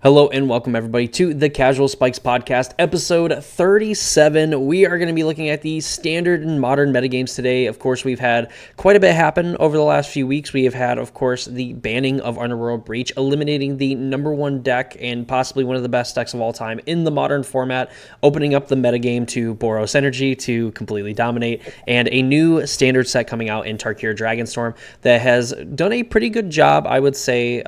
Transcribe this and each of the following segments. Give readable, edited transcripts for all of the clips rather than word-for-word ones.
Hello and welcome everybody to the Casual Spikes Podcast, episode 37. We are going to be looking at the standard and modern metagames today. Of course, we've had quite a bit happen over the last few weeks. We have had, of course, the banning of Underworld Breach, eliminating the number one deck and possibly one of the best decks of all time in the modern format, opening up the metagame to Boros Energy to completely dominate, and a new standard set coming out in Tarkir Dragonstorm that has done a pretty good job, I would say,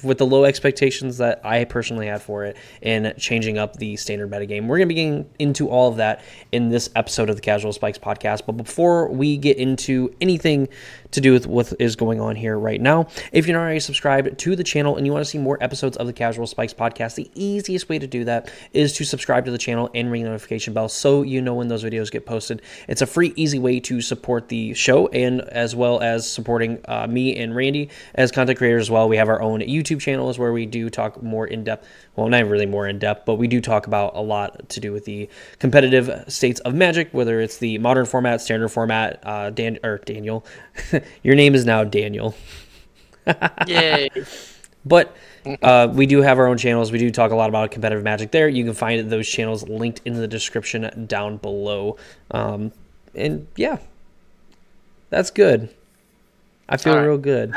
with the low expectations that I personally had for it in changing up the standard metagame. We're going to be getting into all of that in this episode of the Casual Spikes Podcast. But before we get into anything to do with what is going on here right now, if you're not already subscribed to the channel and you want to see more episodes of the Casual Spikes Podcast, the easiest way to do that is to subscribe to the channel and ring the notification bell so you know when those videos get posted. It's a free, easy way to support the show and as well as supporting me and Randy as content creators as well. We have our own YouTube channels where we do talk more in depth. Well, not really more in depth, but we do talk about a lot to do with the competitive states of Magic, whether it's the modern format, standard format. Daniel, your name is now Daniel. Yay. But we do have our own channels. We do talk a lot about competitive Magic there. You can find those channels linked in the description down below. And yeah, that's good. I feel real good.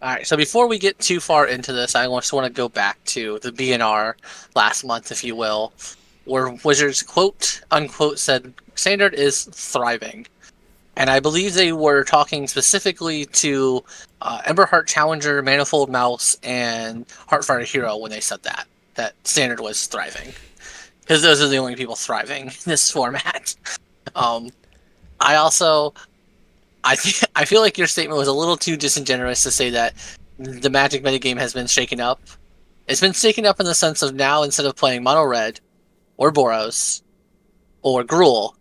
All right, so before we get too far into this, I just want to go back to the BNR last month, if you will, where Wizards, quote, unquote, said Standard is thriving. And I believe they were talking specifically to Emberheart Challenger, Manifold Mouse, and Heartfire Hero when they said that Standard was thriving. Because those are the only people thriving in this format. I feel like your statement was a little too disingenuous to say that the Magic metagame has been shaken up. It's been shaken up in the sense of now, instead of playing Mono Red, or Boros, or Gruul,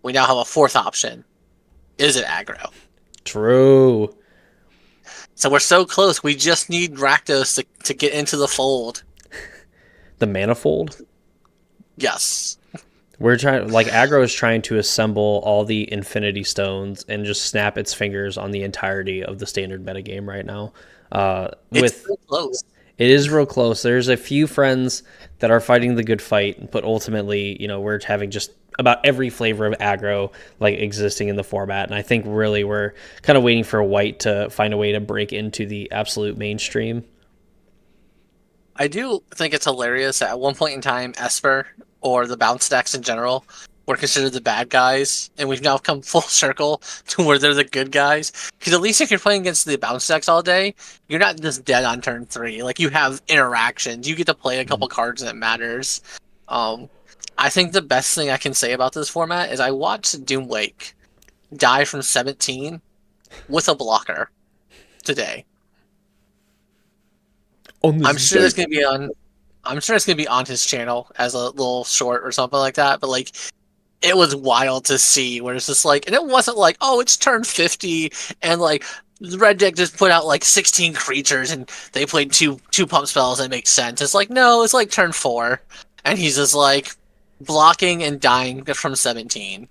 we now have a fourth option. Is it aggro? True. So we're so close, we just need Rakdos to get into the fold. The Manifold? Yes. We're trying, like, aggro is trying to assemble all the Infinity Stones and just snap its fingers on the entirety of the standard metagame right now. It's so close. It is real close. There's a few friends that are fighting the good fight, but ultimately, we're having just about every flavor of aggro like existing in the format, and I think really we're kind of waiting for white to find a way to break into the absolute mainstream. I do think it's hilarious that at one point in time, Esper, or the bounce decks in general, were considered the bad guys, and we've now come full circle to where they're the good guys. Because at least if you're playing against the bounce decks all day, you're not just dead on turn 3. Like, you have interactions. You get to play a couple cards that matters. I think the best thing I can say about this format is I watched Doomwake die from 17 with a blocker today. I'm sure it's gonna be on his channel as a little short or something like that. But like, it was wild to see where it's just like, and it wasn't like, oh, it's turn 50 and like the red deck just put out like 16 creatures and they played two pump spells and it makes sense. It's like, no, it's like turn 4 and he's just like blocking and dying from 17.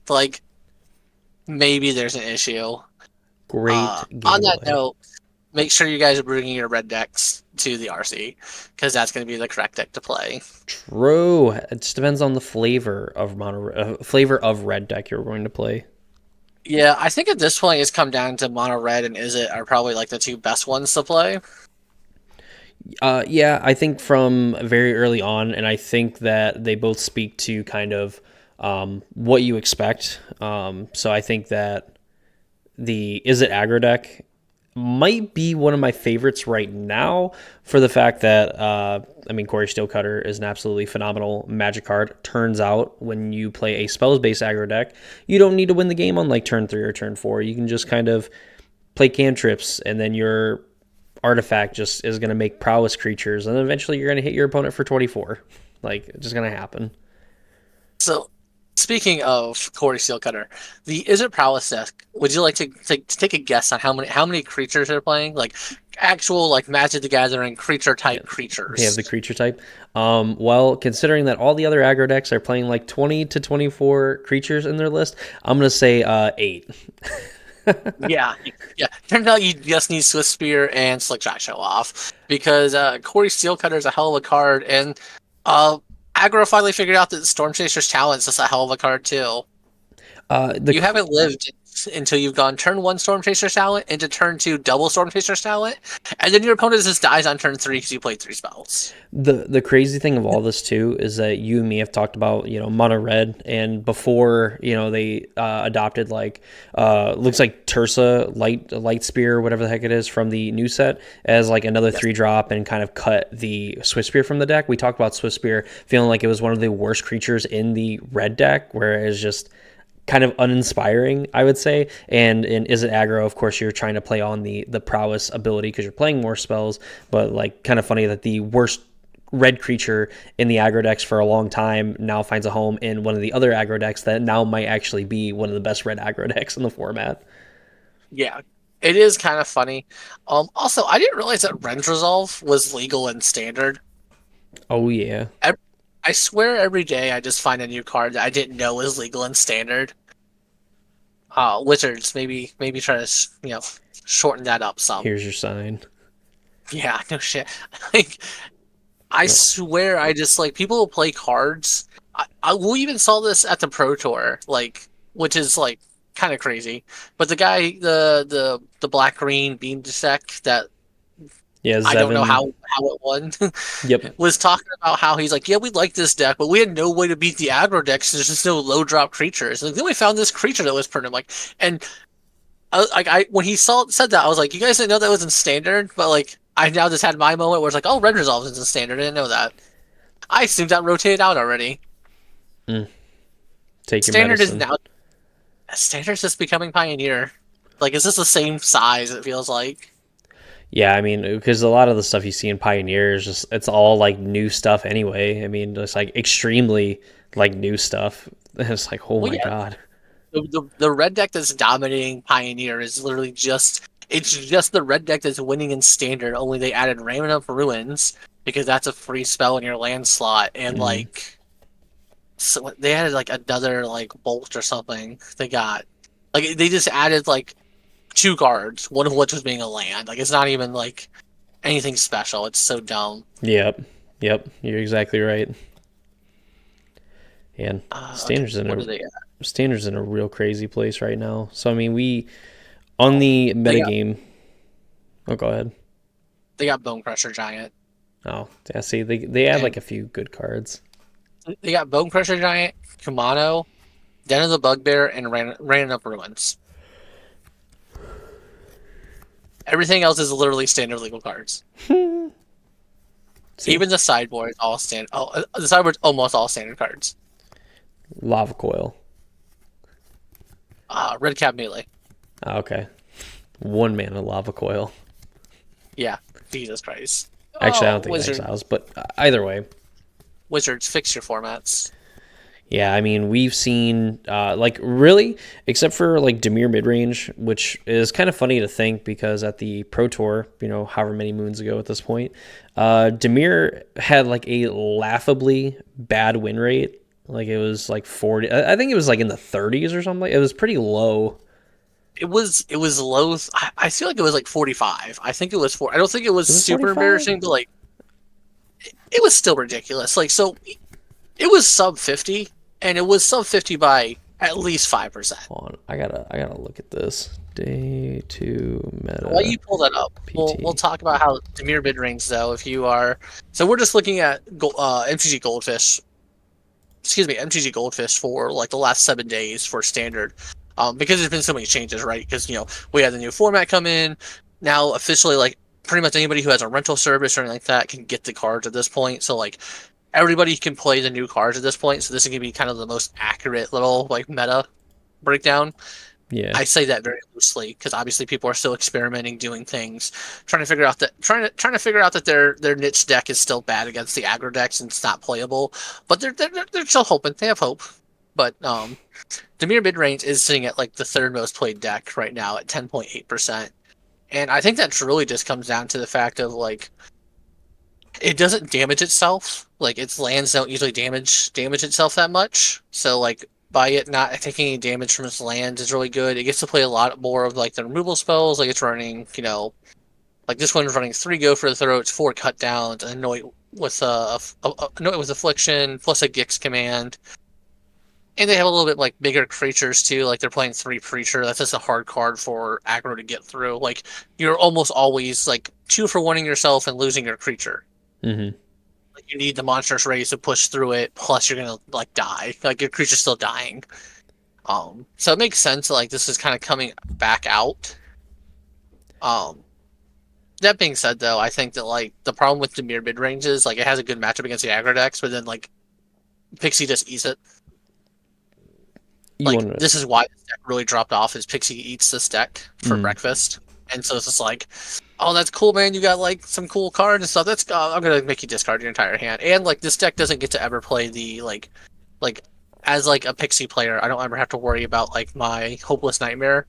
Like, maybe there's an issue. Great on that note, make sure you guys are bringing your red decks to the RC, because that's going to be the correct deck to play. True. It just depends on the flavor of red deck you're going to play. Yeah, I think at this point it's come down to Mono Red and Izzet are probably like the two best ones to play. Yeah, I think from very early on, and I think that they both speak to kind of what you expect. So I think that the Izzet aggro deck might be one of my favorites right now for the fact that, Corey Steelcutter is an absolutely phenomenal Magic card. Turns out when you play a spells-based aggro deck, you don't need to win the game on like turn 3 or turn 4. You can just kind of play cantrips, and then your artifact just is going to make prowess creatures, and eventually you're going to hit your opponent for 24. Like, it's just going to happen. So, speaking of Corey Steelcutter, the Izzet Prowess deck, would you like to take a guess on how many creatures they're playing? Like, actual, like, Magic the Gathering creature-type creatures. They have the creature type. Well, considering that all the other aggro decks are playing like 20 to 24 creatures in their list, I'm going to say 8. Yeah, yeah. Turns out you just need Swift Spear and Slick Shot Show Off because Corey Steelcutter is a hell of a card, and uh, Aggro finally figured out that Storm Chaser's Talent's just a hell of a card too. The You haven't lived until you've gone turn 1 Storm Chaser's Talent into turn 2 double Storm Chaser's Talent, and then your opponent just dies on turn 3 because you played 3 spells. the crazy thing of all this too is that you and me have talked about mono red, and before they adopted like looks like Tursa light spear or whatever the heck it is from the new set as like another 3-drop and kind of cut the Swift Spear from the deck. We talked about Swift Spear feeling like it was one of the worst creatures in the red deck, where it's just kind of uninspiring, I would say. And in Is It Aggro, of course, you're trying to play on the prowess ability because you're playing more spells. But like, kind of funny that the worst red creature in the aggro decks for a long time now finds a home in one of the other aggro decks that now might actually be one of the best red aggro decks in the format. Yeah, it is kind of funny. Also, I didn't realize that Rend Resolve was legal in Standard. Oh yeah. I swear every day I just find a new card that I didn't know was legal in Standard. Wizards, maybe try to shorten that up some. Here's your sign. Yeah, no shit. Like I No. swear I just like people will play cards. We even saw this at the Pro Tour, like which is like kind of crazy. But the guy, the black green beam deck that Yeah, I don't know Zevin. how it won. Yep. Was talking about how he's like, yeah, we like this deck, but we had no way to beat the aggro decks. There's just no low drop creatures. Like, then we found this creature that was permanent. Like, and I when he said that, I was like, you guys didn't know that was in Standard, but like, I now just had my moment where it's like, oh, Red Resolve is in Standard. I didn't know that. I assumed that rotated out already. Mm. Take your Standard is medicine. now Standard's just becoming Pioneer. Like, is this the same size? It feels like. Yeah, I mean, because a lot of the stuff you see in Pioneer is just, it's all like new stuff anyway. I mean, it's like extremely like new stuff. It's like, oh Well, my yeah, God. the red deck that's dominating Pioneer is literally just it's just the red deck that's winning in Standard. Only they added Raymond of Ruins because that's a free spell in your land slot, and Mm. like so they added like another like bolt or something. They got like they just added like 2 cards, one of which was being a land. Like it's not even like anything special. It's so dumb. Yep. Yep. You're exactly right. And Okay, standards in what a do they add? standards in a real crazy place right now. So I mean, we on the They got metagame. Oh, go ahead. they got Bone Crusher Giant, Oh, yeah. See, they add and like a few good cards. they got Bone Crusher Giant, Kumano, Den of the Bugbear, and Ran Up Ruins. Everything else is literally standard legal cards. See, Even the sideboard, all stand. Oh, the sideboard's almost all standard cards. lava coil. Red Cap Melee. Oh, okay, 1 mana lava coil. Yeah, Jesus Christ. Actually, I Oh, don't think it exiles, but either way. Wizards, fix your formats. Yeah, I mean, we've seen, like, really, except for, like, Demir midrange, which is kind of funny to think because at the Pro Tour, however many moons ago at this point, Demir had, like, a laughably bad win rate. Like, it was, like, 40. I think it was, like, in the 30s or something. It was pretty low. It was low. I feel like it was like 45. I think it was 4. I don't think it was Was it super 45? embarrassing, but like it was still ridiculous. Like so, it was sub 50, and it was sub 50 by at least 5%. Hold on. I gotta look at this. Day 2 While meta you pull that up, we'll PT. talk about how Demir mid range though. If you are, so we're just looking at MTG Goldfish. Excuse me, MTG Goldfish for like the last 7 days for standard, because there's been so many changes, right? Because we had the new format come in. Now officially, like pretty much anybody who has a rental service or anything like that can get the cards at this point. So like everybody can play the new cards at this point. So this is gonna be kind of the most accurate little like meta breakdown. Yeah. I say that very loosely because obviously people are still experimenting, doing things, trying to figure out that their niche deck is still bad against the aggro decks and it's not playable. But they're still hoping. They have hope. But Demir mid range is sitting at like the third most played deck right now at 10.8%, and I think that really just comes down to the fact of like it doesn't damage itself. Like its lands don't usually damage itself that much. So like by it not taking any damage from its land is really good. It gets to play a lot more of like the removal spells. Like it's running, like this one's running 3 Go for the Throats, 4 cut downs, and Annoy with Annoy with Affliction plus a Gix command. And they have a little bit like bigger creatures too. Like they're playing 3 Preacher. That's just a hard card for aggro to get through. Like you're almost always like 2 for winning yourself and losing your creature. Mm-hmm. Like you need the monstrous raise to push through it. Plus you're gonna like die. Like your creature's still dying. So it makes sense that like this is kind of coming back out. Um, that being said, though, I think that like the problem with Dimir mid range is like it has a good matchup against the aggro decks, but then like Pixie just eats it. Like this is why this deck really dropped off. Is Pixie eats this deck for breakfast, and so it's just like, oh, that's cool, man. You got like some cool cards and stuff. That's I'm gonna make you discard your entire hand, and like this deck doesn't get to ever play the like as like a Pixie player. I don't ever have to worry about like my Hopeless Nightmare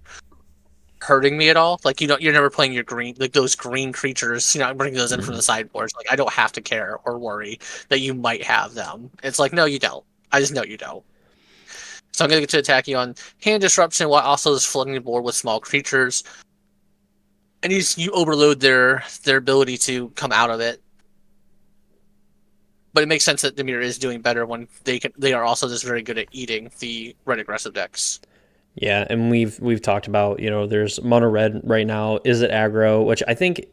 hurting me at all. Like you're never playing your green, like those green creatures. You're not bringing those in from the sideboards. Like I don't have to care or worry that you might have them. It's like no, you don't. I just know you don't. So I'm going to get to attack you on hand disruption while also just flooding the board with small creatures. And you overload their ability to come out of it. But it makes sense that Dimir is doing better when they are also just very good at eating the red aggressive decks. Yeah, and we've talked about, there's mono red right now. Is it aggro? Which I think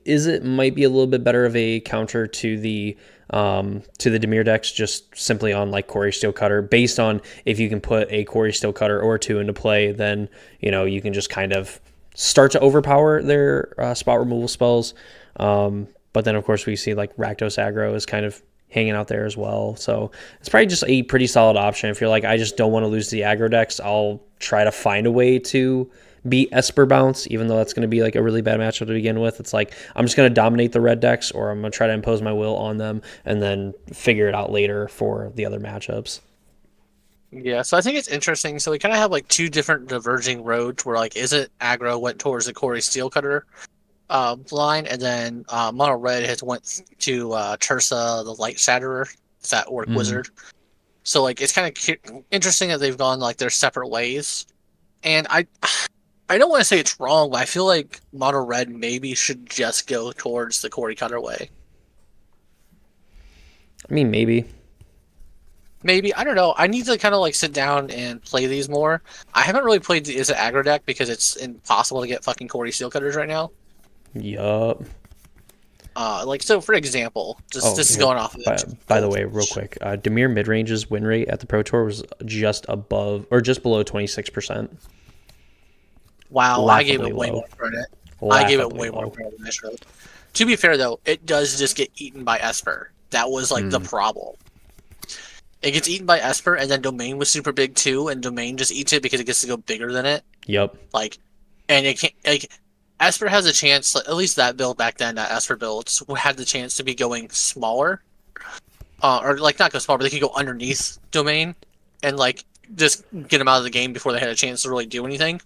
might be a little bit better of a counter to the Dimir decks, just simply on like Quarry Steelcutter. Based on if you can put a Quarry Steelcutter or 2 into play, then you can just kind of start to overpower their spot removal spells. But then of course we see like Rakdos aggro is kind of hanging out there as well. So it's probably just a pretty solid option. If you're like, I just don't want to lose the aggro decks, I'll try to find a way to beat Esper Bounce, even though that's going to be like a really bad matchup to begin with. It's like, I'm just going to dominate the red decks, or I'm going to try to impose my will on them and then figure it out later for the other matchups. Yeah, so I think it's interesting. So we kind of have like 2 different diverging roads where like, is it aggro went towards the Quarry Steelcutter line, and then mono red has went to Tursa, the Light Shatterer, that orc wizard. So like it's kind of interesting that they've gone like their separate ways, and I don't want to say it's wrong, but I feel like mono red maybe should just go towards the Quarry Cutter way. I mean, maybe I don't know. I need to kind of like sit down and play these more. I haven't really played the Is It Aggro deck because it's impossible to get fucking Quarry Steelcutters right now. Yup. Like so, for example, this is going off of it. By the way, real quick, Dimir midrange's win rate at the Pro Tour was just above or just below 26%. Wow, I gave it way more credit. I gave it way more credit than I should. To be fair, though, it does just get eaten by Esper. That was like the problem. It gets eaten by Esper, and then Domain was super big too, and Domain just eats it because it gets to go bigger than it. Yep. Like, and it can't like. Esper has a chance, at least that build back then, that Esper builds had the chance to be going smaller. Or, like, not go smaller, but they could go underneath Domain and, like, just get them out of the game before they had a chance to really do anything.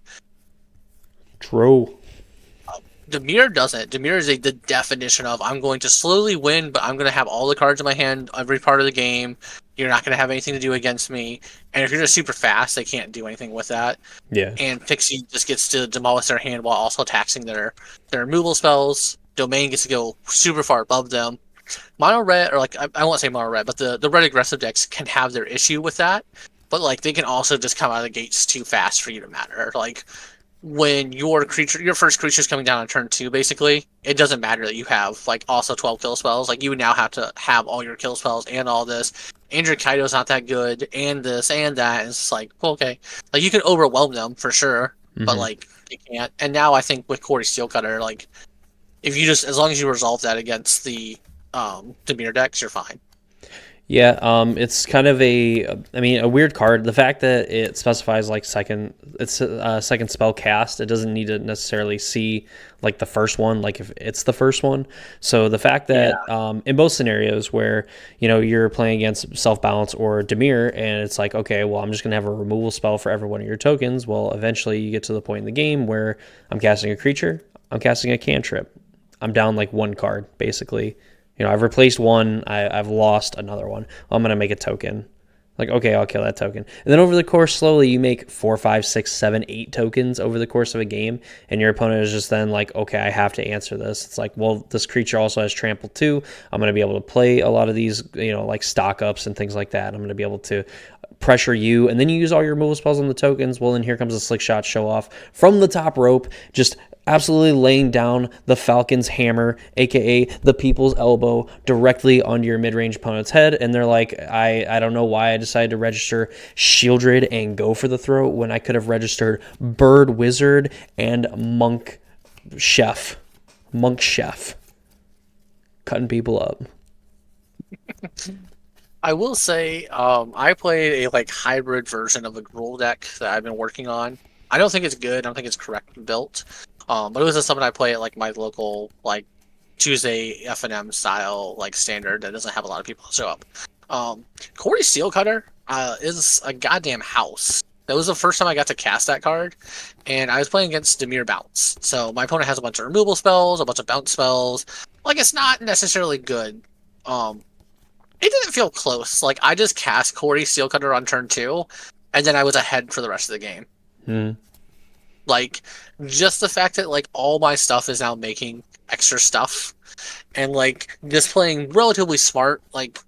True. Dimir doesn't. Dimir is the definition of, I'm going to slowly win, but I'm going to have all the cards in my hand every part of the game. You're not going to have anything to do against me. And if you're just super fast, they can't do anything with that. Yeah. And Pixie just gets to demolish their hand while also taxing their removal spells. Domain gets to go super far above them. Mono red, or like, I won't say mono red, but the red aggressive decks can have their issue with that. But like, they can also just come out of the gates too fast for you to matter. Like, when your first creature is coming down on turn 2, basically, it doesn't matter that you have like also 12 kill spells. Like, you would now have to have all your kill spells and all this. Andrew Kaido's not that good, and this and that. And it's like, well, okay, like you can overwhelm them for sure, but like you can't. And now I think with Quarry Steelcutter, like if you just, as long as you resolve that against the Dimir decks, you're fine. Yeah, it's kind of a weird card. The fact that it specifies like second spell cast, it doesn't need to necessarily see like the first one, like if it's the first one. So the fact that in both scenarios where you're playing against Self Balance or Dimir, and it's like, okay, well, I'm just gonna have a removal spell for every one of your tokens. Well, eventually you get to the point in the game where I'm casting a creature, I'm casting a cantrip, I'm down like 1 card basically. I've replaced one, I've lost another one. Well, I'm going to make a token. Like, okay, I'll kill that token. And then over the course, slowly, you make 4, 5, 6, 7, 8 tokens over the course of a game. And your opponent is just then like, okay, I have to answer this. It's like, well, this creature also has trample too. I'm going to be able to play a lot of these, like stock ups and things like that. I'm going to be able to pressure you. And then you use all your removal spells on the tokens. Well, then here comes a slick shot show off from the top rope. Just absolutely laying down the Falcon's hammer, aka the people's elbow, directly onto your mid-range opponent's head. And they're like, I don't know why I decided to register Shieldred and go for the throat when I could have registered Bird Wizard and Monk Chef. Cutting people up. I will say, I played a like hybrid version of a Gruul deck that I've been working on. I don't think it's good. I don't think it's correctly built. But it was just something I play at like my local like Tuesday F&M style like standard that doesn't have a lot of people show up. Corey Steelcutter is a goddamn house. That was the first time I got to cast that card, and I was playing against Dimir Bounce. So my opponent has a bunch of removal spells, a bunch of bounce spells. Like it's not necessarily good. It didn't feel close. Like I just cast Corey Steelcutter on turn 2, and then I was ahead for the rest of the game. Like just the fact that like all my stuff is now making extra stuff, and like just playing relatively smart. Like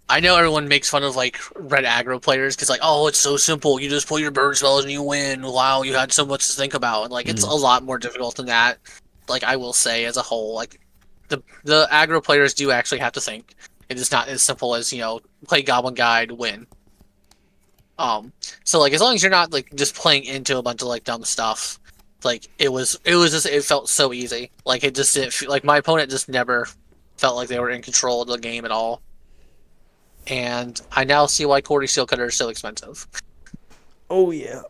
I know everyone makes fun of like red aggro players because like, oh, it's so simple. You just pull your bird spells and you win. Wow, you had so much to think about. And like it's a lot more difficult than that. Like I will say as a whole, like the aggro players do actually have to think. It is not as simple as, play Goblin Guide, win. So like as long as you're not like just playing into a bunch of like dumb stuff, like it felt so easy. Like it just didn't feel, like my opponent just never felt like they were in control of the game at all. And I now see why Corey Steelcutter is so expensive. Oh yeah.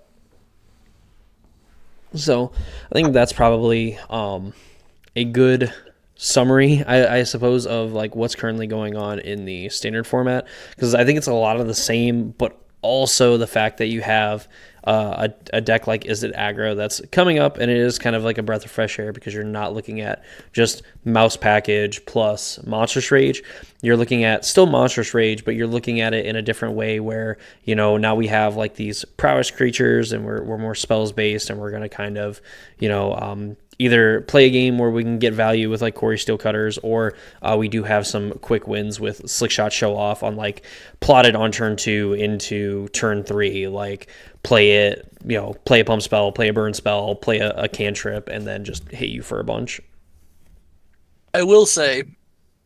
So I think that's probably a good summary, I suppose, of like what's currently going on in the standard format, because I think it's a lot of the same, but also the fact that you have a deck like Izzet Aggro that's coming up, and it is kind of like a breath of fresh air because you're not looking at just Mouse Package plus Monstrous Rage. You're looking at still Monstrous Rage, but you're looking at it in a different way where, now we have like these prowess creatures and we're more spells based, and we're going to kind of, either play a game where we can get value with like Corey Steelcutters, or we do have some quick wins with Slickshot Show Off on like plotted on turn 2 into turn 3, like play it, play a pump spell, play a burn spell, play a cantrip, and then just hit you for a bunch. I will say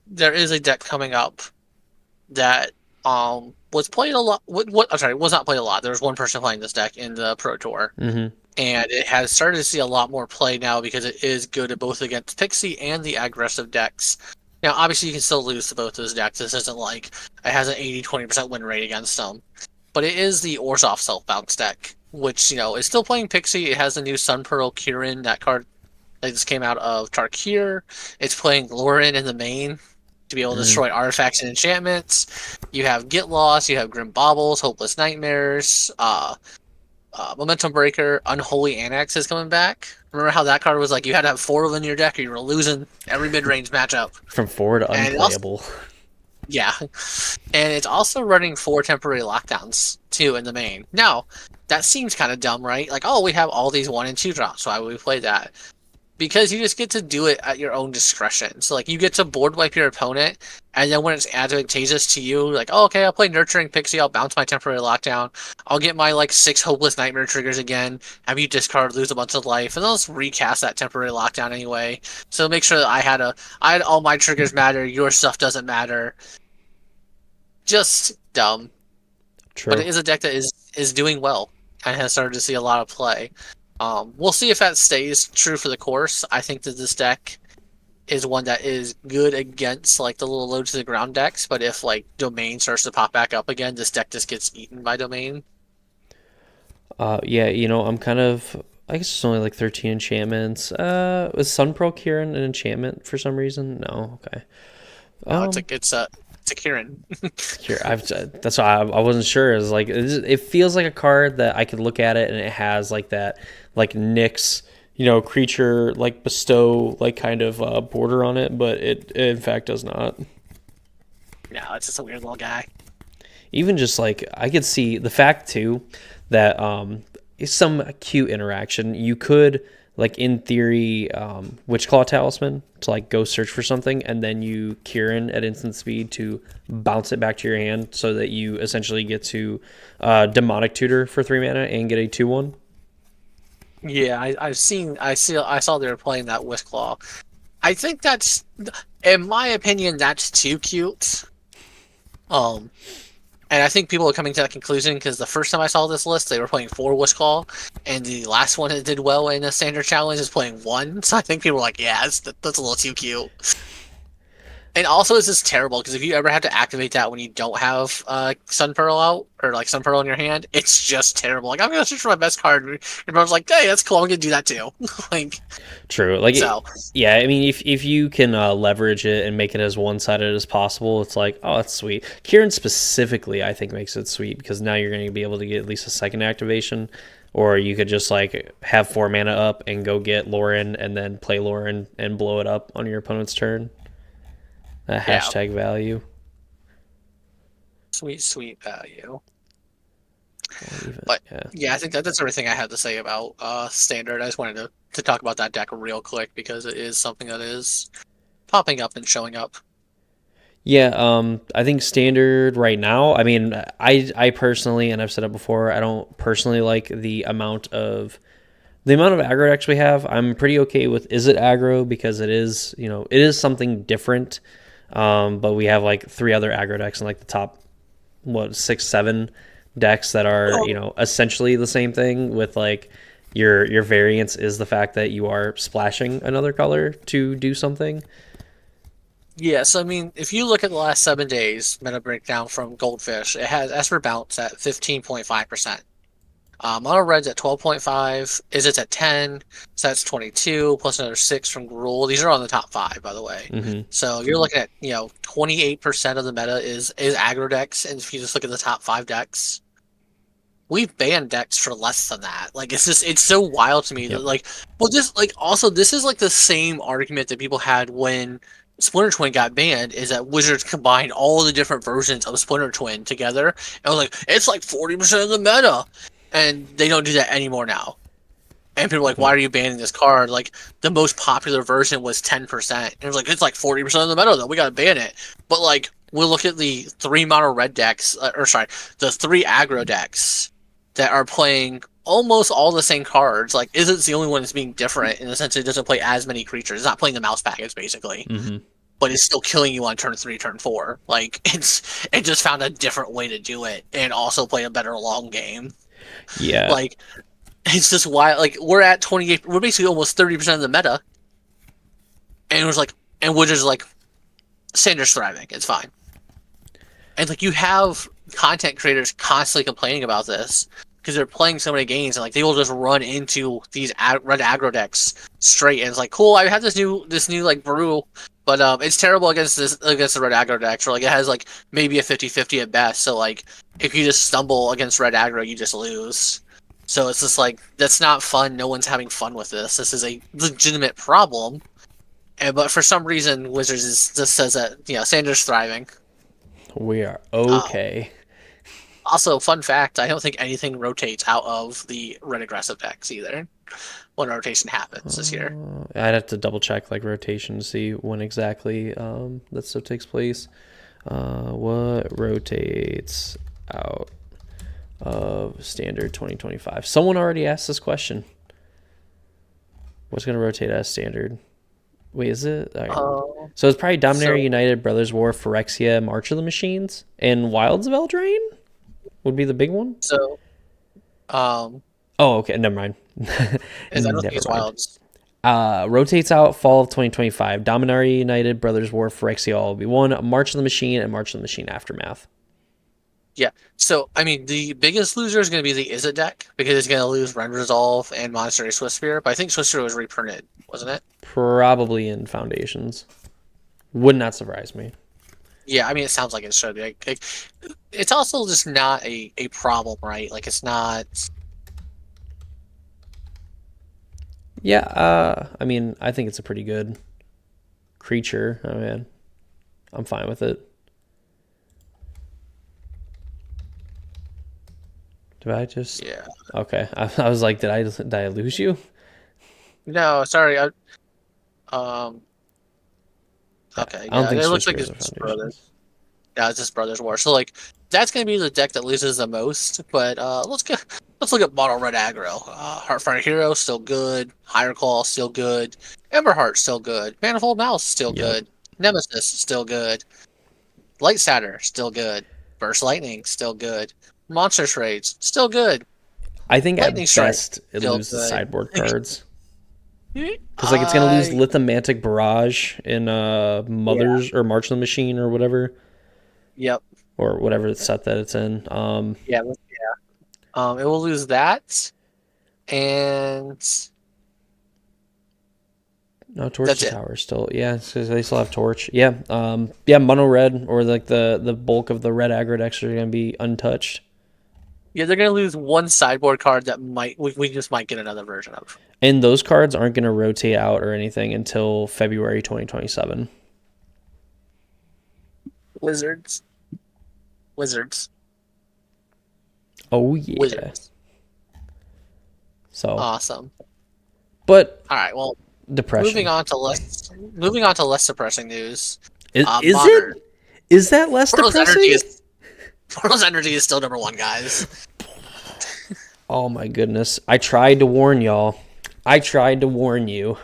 there is a deck coming up that was played a lot. I'm sorry, was not played a lot. There was one person playing this deck in the Pro Tour. And it has started to see a lot more play now because it is good at both against Pixie and the aggressive decks. Now, obviously, you can still lose to both those decks. This isn't like it has an 80-20% win rate against them. But it is the Orzhov Self-Bounce deck, which, is still playing Pixie. It has the new Sun Pearl Kirin, that card that just came out of Tarkir. It's playing Lauren in the main to be able to destroy artifacts and enchantments. You have Get Lost, you have Grim Baubles, Hopeless Nightmares, Momentum Breaker, Unholy Annex is coming back. Remember how that card was like you had to have 4 of them in your deck or you were losing every mid-range matchup. From 4 to unplayable. Yeah. And it's also running 4 temporary lockdowns, too, in the main. Now, that seems kind of dumb, right? Like, oh, we have all these 1 and 2 drops. Why would we play that? Because you just get to do it at your own discretion. So, like, you get to board wipe your opponent, and then when it's advantageous to you, like, oh, okay, I'll play Nurturing Pixie, I'll bounce my temporary lockdown, I'll get my, 6 Hopeless Nightmare triggers again, have you discard, lose a bunch of life, and then let's recast that temporary lockdown anyway. So make sure that I had all my triggers matter, your stuff doesn't matter. Just dumb. True. But it is a deck that is doing well, and has started to see a lot of play. We'll see if that stays true for the course. I think that this deck is one that is good against the little low to the ground decks, but if Domain starts to pop back up again, this deck just gets eaten by Domain. Yeah, I'm kind of, I guess it's only 13 enchantments. Was Sun Pearl Kirin an enchantment for some reason? No, okay. No, it's a Kirin. That's why I wasn't sure. It feels like a card that I could look at it and it has that Nyx, creature bestow kind of border on it, but it in fact does not. No, it's just a weird little guy. Even just like I could see the fact too that some cute interaction you could like in theory Witch Claw Talisman to like go search for something and then you Kieran at instant speed to bounce it back to your hand so that you essentially get to Demonic Tutor for 3 mana and get a 2/1. Yeah, I saw they were playing that with Claw. I think that's, in my opinion, that's too cute. And I think people are coming to that conclusion because the first time I saw this list, they were playing 4 Wishclaw, and the last one that did well in a standard challenge is playing 1. So I think people were like, yeah, that's a little too cute. And also, it's just terrible because if you ever have to activate that when you don't have Sun Pearl out or like Sun Pearl in your hand, it's just terrible. Like, I'm gonna search for my best card. And everyone's like, hey, that's cool. I'm gonna do that too. Like, True. Like, so yeah, I mean, if you can leverage it and make it as one-sided as possible, it's like, oh, that's sweet. Kieran specifically, I think, makes it sweet because now you're going to be able to get at least a second activation, or you could just like have 4 mana up and go get Lauren and then play Lauren and blow it up on your opponent's turn. Hashtag value. sweet value. Even, But yeah, I think that's everything I had to say about standard. I just wanted to talk about that deck real quick because it is something that is popping up and showing up. Yeah, I think standard right now. I mean, I personally, and I've said it before, I don't personally like the amount of aggro decks we have. I'm pretty okay with Izzet aggro because it is something different. But we have like 3 other aggro decks in like the top 6, 7 decks that are essentially the same thing with like your variance is the fact that you are splashing another color to do something. Yeah, so I mean, if you look at the last 7 days meta breakdown from Goldfish, it has Esper Bounce at 15.5%. Mono Red's at 12.5, Izzet's at 10, so that's 22, plus another 6 from Gruul. These are on the top 5, by the way. Mm-hmm. So you're looking at, 28% of the meta is aggro decks, and if you just look at the top 5 decks, we've banned decks for less than that. Like, it's so wild to me that, like, well, this is like the same argument that people had when Splinter Twin got banned, is that Wizards combined all the different versions of Splinter Twin together, and was like, it's like 40% of the meta. And they don't do that anymore now. And people are like, why are you banning this card? Like, the most popular version was 10%. And it was like, it's like 40% of the meta, though. We gotta ban it. But, like, we'll look at the 3 mono red decks, the 3 aggro decks that are playing almost all the same cards. Like, Izzet's the only one that's being different in the sense it doesn't play as many creatures. It's not playing the mouse package, basically. Mm-hmm. But it's still killing you on turn 3, turn 4. Like, it just found a different way to do it and also play a better long game. Yeah. Like, it's just wild. Like, we're at 28, we're basically almost 30% of the meta. And it was like, and we're just like, Sandra's thriving. It's fine. And like, you have content creators constantly complaining about this because they're playing so many games and like they will just run into these red aggro decks straight. And it's like, cool, I have this new like brew, but it's terrible against the red aggro decks. Or like, it has like maybe a 50-50 at best. So like, if you just stumble against red aggro, you just lose. So it's just like, that's not fun. No one's having fun with this. This is a legitimate problem. But for some reason, Wizards just says that, Sandra's thriving. We are okay. Also, fun fact, I don't think anything rotates out of the red aggressive decks either when rotation happens this year. I'd have to double check like rotation to see when exactly that stuff takes place. What rotates out of standard 2025? Someone already asked this question. What's going to rotate as standard? Wait, is it? Right. So it's probably Dominaria United, Brothers War, Phyrexia, March of the Machines, and Wilds of Eldraine would be the big one. So, oh, okay, never mind. I don't think it's Wilds. Rotates out fall of 2025. Dominaria United, Brothers War, Phyrexia all will be one. March of the Machine and March of the Machine Aftermath. Yeah, so, I mean, the biggest loser is going to be the Izzet deck, because it's going to lose Rend Resolve and Monastery Swiftspear, but I think Swiftspear was reprinted, wasn't it? Probably in Foundations. Would not surprise me. Yeah, I mean, it sounds like it should be. Like, it's also just not a problem, right? Like, it's not... Yeah, I mean, I think it's a pretty good creature. I mean, I'm fine with it. Did I just? Yeah. Okay. I was like, did I lose you? No, sorry. Um. Yeah, Okay. I don't Yeah. think It looks Swiss like Heroes it's are just foundations. brothers. Yeah, it's just Brothers War. So like that's gonna be the deck that loses the most. But let's look at Mono Red Aggro. Heartfire Hero still good. Higher Claw still good. Emberheart still good. Manifold Mouse still Yep. good. Nemesis still good. Light Satyr still good. Burst Lightning still good. Monster Trades still good. I think Lightning at Strike best it still loses good. sideboard cards. Because like it's gonna lose I Lithomantic Barrage in yeah. Mother's or March of the Machine or whatever, Yep. or whatever set that it's in. Yeah. It will lose that, and No, Torch that's the it. Tower still. Yeah, so they still have Torch. Yeah. Yeah, Mono Red or like the bulk of the red aggro decks are gonna be untouched. Yeah, they're gonna lose one sideboard card that we just might get another version of. And those cards aren't gonna rotate out or anything until February 2027. Wizards, Wizards, Oh yeah. Wizards. So, Awesome. but All right. Well, depression. moving on to less depressing news. Is Modern. it? Is that less Portal's energy depressing? is Portal's energy is still number one, guys. Oh my goodness. I tried to warn y'all. I tried to warn you.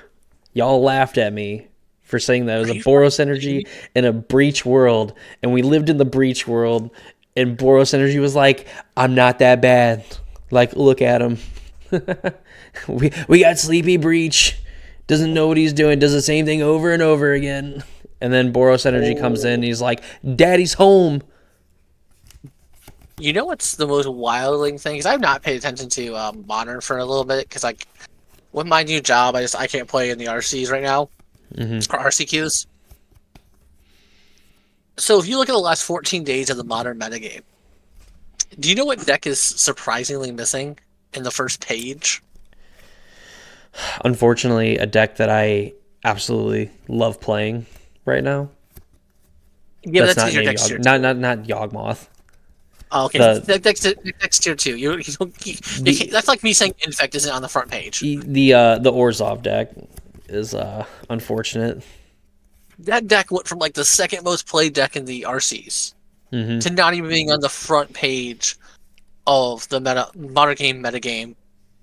Y'all laughed at me for saying that it was Are a you Boros fucking kidding energy me? in a breach world, and we lived in the breach world, and Boros energy was like, I'm not that bad. Like, look at him. we got Sleepy Breach. Doesn't know what he's doing, does the same thing over and over again. And then Boros energy comes in, and Oh. he's like, Daddy's home. You know what's the most wilding thing? Because I've not paid attention to Modern for a little bit. Because like with my new job, I can't play in the RCs right now or RCQs. So if you look at the last 14 days of the Modern metagame, do you know what deck is surprisingly missing in the first page? Unfortunately, a deck that I absolutely love playing right now. Yeah, but That's that's not because your named deck's Yog. tier Not two. not not Yawgmoth. Oh, okay, The deck's tier two. You the can't, that's like me saying Infect isn't on the front page. the Orzhov deck is unfortunate. That deck went from like the second most played deck in the RCs Hmm. to not even being on the front page of the modern game metagame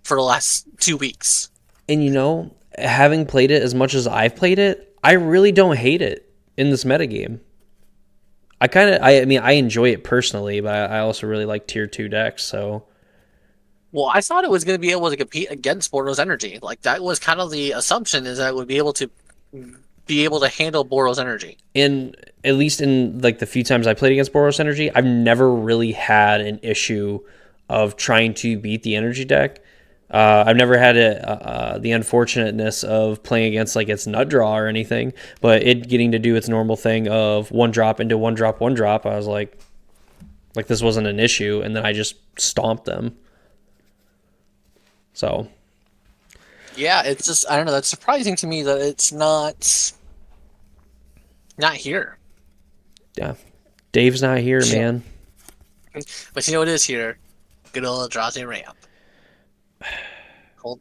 for the last 2 weeks. And having played it as much as I've played it, I really don't hate it in this metagame. I mean I enjoy it personally, but I also really like tier 2 decks, so Well, I thought it was going to be able to compete against Boros Energy. Like that was kind of the assumption is that it would be able to handle Boros Energy. in at least in like the few times I played against Boros Energy, I've never really had an issue of trying to beat the energy deck. I've never had the unfortunateness of playing against like its nut draw or anything, but it getting to do its normal thing of one drop into one drop, one drop. I was like this wasn't an issue, and then I just stomped them. So Yeah, it's just I don't know. That's surprising to me that it's not here. yeah, Dave's not here, man. But you know what is here? Good old Eldrazi Ramp.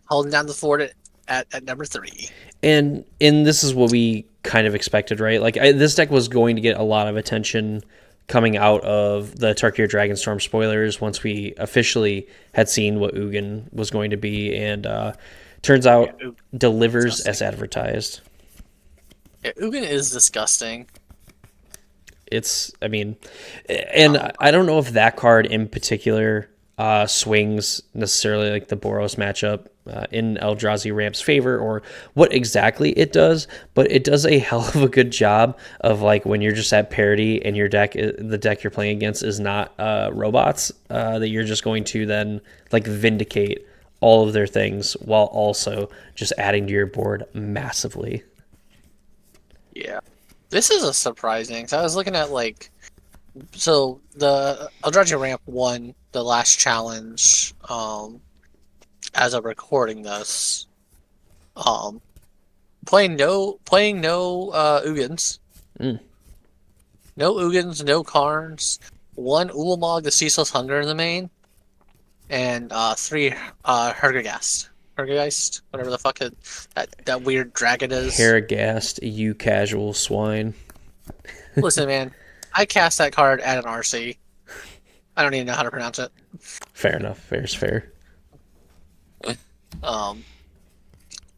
Holding down the fort at number three. And this is what we kind of expected, right? Like this deck was going to get a lot of attention coming out of the Tarkir Dragonstorm spoilers once we officially had seen what Ugin was going to be, and turns out Yeah, delivers disgusting. as advertised. Yeah, Ugin is disgusting. I mean, and I don't know if that card in particular swings necessarily like the Boros matchup in Eldrazi Ramp's favor or what exactly it does, but it does a hell of a good job of like when you're just at parity and the deck you're playing against is not robots, that you're just going to then like vindicate all of their things while also just adding to your board massively. Yeah. This is a surprising. So I was looking at so the Eldrazi Ramp won the last challenge as of recording this. Um playing no Ugins. Mm. No Ugins, no Karns. One Ulamog the Ceaseless Hunger in the main. and 3 Hergergeist. Hergergeist, whatever the fuck that weird dragon is. Haragast, you casual swine. Listen, man, I cast that card at an RC. I don't even know how to pronounce it. Fair enough. Fair's fair. Um,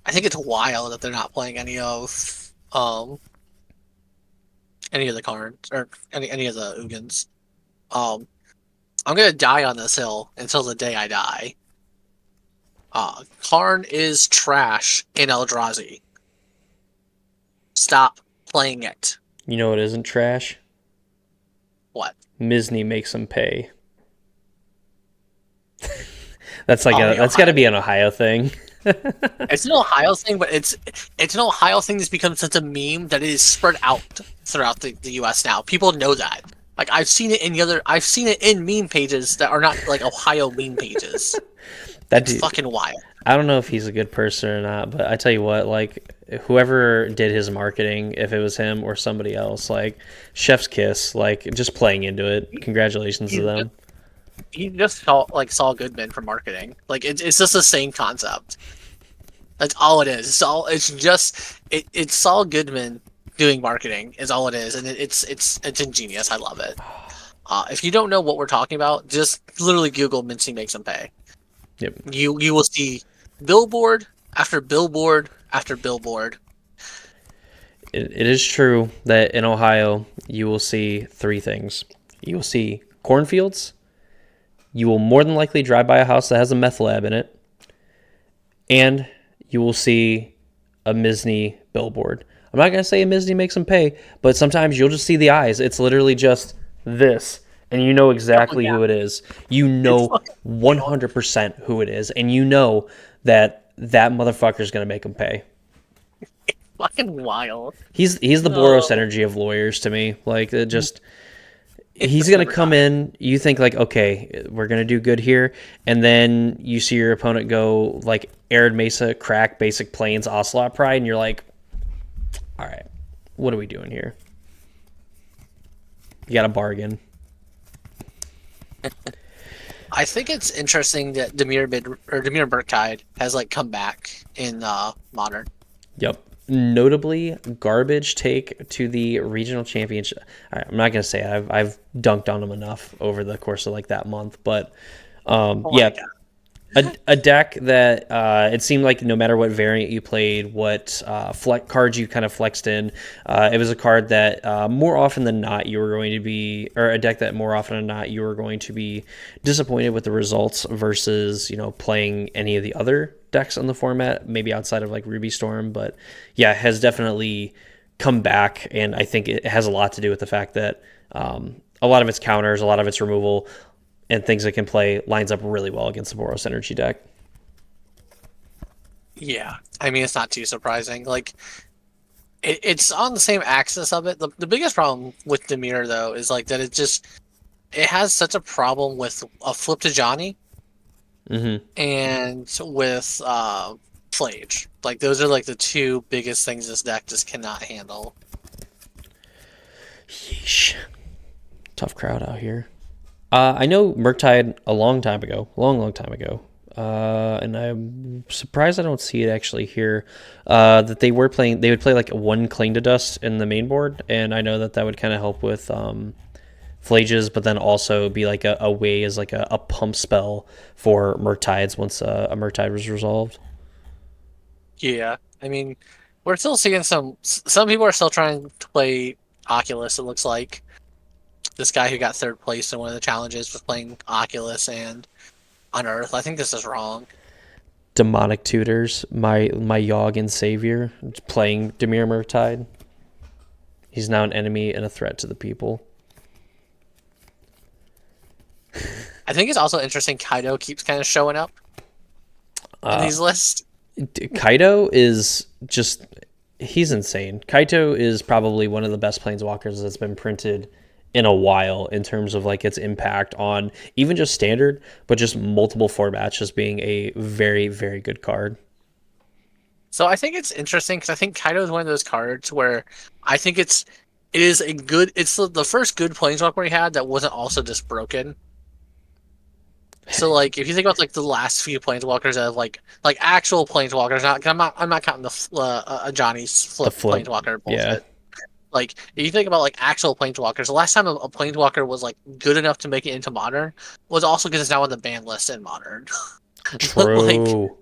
I think it's wild that they're not playing any of the cards or any of the Ugins. Um, I'm gonna die on this hill until the day I die. Karn is trash in Eldrazi. Stop playing it. You know what isn't trash? What? Misney makes them pay. That's like Oh, that's got to be an Ohio thing. It's an Ohio thing, but it's an Ohio thing that's become such a meme that it is spread out throughout the U.S. now. People know that. Like I've seen it in meme pages that are not like Ohio meme pages. That It's dude, fucking wild. I don't know if he's a good person or not, but I tell you what, like whoever did his marketing, if it was him or somebody else, like chef's kiss, like just playing into it. Congratulations to He them. just, he just saw like Saul Goodman for marketing. Like it's just the same concept. That's all it is. It's Saul Goodman doing marketing is all it is, and it's ingenious. I love it. If you don't know what we're talking about, just literally Google Mincy makes them pay. Yep. You will see billboard after billboard after billboard. It is true that in Ohio you will see three things. You will see cornfields. You will more than likely drive by a house that has a meth lab in it, and you will see a Misney billboard. I'm not gonna say a Misney makes them pay, but sometimes you'll just see the eyes. It's literally just this, and you know Oh exactly yeah, who it is. You it's know fucking wild. 100% who it is, and you know that that motherfucker's gonna make them pay. Fucking wild. He's the Boros No, energy of lawyers to me. Like it just it he's just gonna never come dies. in. You think like, okay, we're gonna do good here, and then you see your opponent go like Arid Mesa, crack, basic planes, Ocelot Pride, and you're like, all right, what are we doing here? You got a bargain. I think it's interesting that Demir Burkide has like come back in modern. Yep. Notably, garbage take to the regional championship. All right, I'm not gonna say it. I've dunked on him enough over the course of like that month, but Oh my yeah, god. a deck that it seemed like no matter what variant you played, what cards you kind of flexed in, it was a card that more often than not you were going to be, or a deck that more often than not you were going to be disappointed with the results versus playing any of the other decks on the format, maybe outside of like Ruby Storm. But yeah, it has definitely come back, and I think it has a lot to do with the fact that a lot of its counters, a lot of its removal, and things it can play lines up really well against the Boros Energy deck. Yeah, I mean it's not too surprising. Like it's on the same axis of it. The biggest problem with Demir though is like that it has such a problem with a flip to Johnny Mm-hmm. and with Flage. Like those are like the two biggest things this deck just cannot handle. Yeesh. Tough crowd out here. I know Murktide a long time ago, long time ago, and I'm surprised I don't see it actually here. That they were playing, they would play like one Cling to Dust in the main board, and I know that that would kind of help with Flages, but then also be like a way as like a pump spell for Murktides once a Murktide was resolved. Yeah, I mean we're still seeing some people are still trying to play Oculus. It looks like this guy who got third place in one of the challenges was playing Oculus and Unearth. I think this is wrong. Demonic Tutors, my Yogg and Savior, playing Demir Murktide. He's now an enemy and a threat to the people. I think it's also interesting Kaido keeps kind of showing up in these lists. Kaito is just he's insane. Kaito is probably one of the best planeswalkers that's been printed in a while in terms of like its impact on even just standard, but just multiple formats just being a very, very good card. So I think it's interesting because I think Kaido is one of those cards where I think it is a good. It's the first good planeswalker we had that wasn't also just broken. So like if you think about like the last few planeswalkers of like actual planeswalkers, I'm not counting Johnny's The flip flip. planeswalker Yeah. bullshit. Like if you think about like actual planeswalkers, the last time a planeswalker was like good enough to make it into modern was also because it's now on the ban list in modern. like True.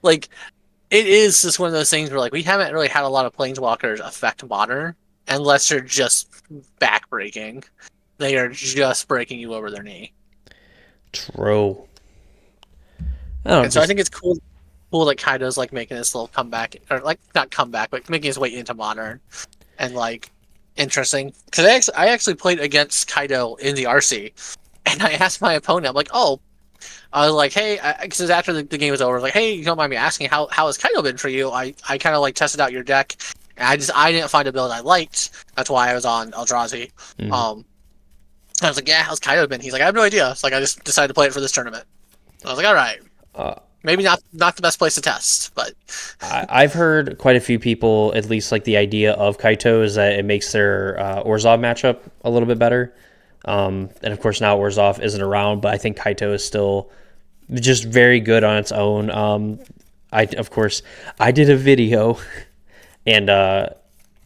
like it is just one of those things where like we haven't really had a lot of planeswalkers affect modern unless you're just backbreaking. They are just breaking you over their knee. True. I don't And so I just think it's cool that Kaido's like making this little comeback, or like not comeback, but making his way into modern and like interesting. Because I actually played against Kaido in the RC, and I asked my opponent, I'm like, oh, I was like, hey, because after the game was over, I was like, hey, you don't mind me asking how has Kaido been for you? I kind of like tested out your deck, and I didn't find a build I liked. That's why I was on Eldrazi. mm. Um, I was like, yeah, how's Kaido been? He's like, I have no idea. It's like I just decided to play it for this tournament. I was like, all right, uh, maybe not the best place to test, but I've heard quite a few people at least like the idea of Kaito is that it makes their Orzhov matchup a little bit better. And of course now Orzhov isn't around, but I think Kaito is still just very good on its own. Of course I did a video and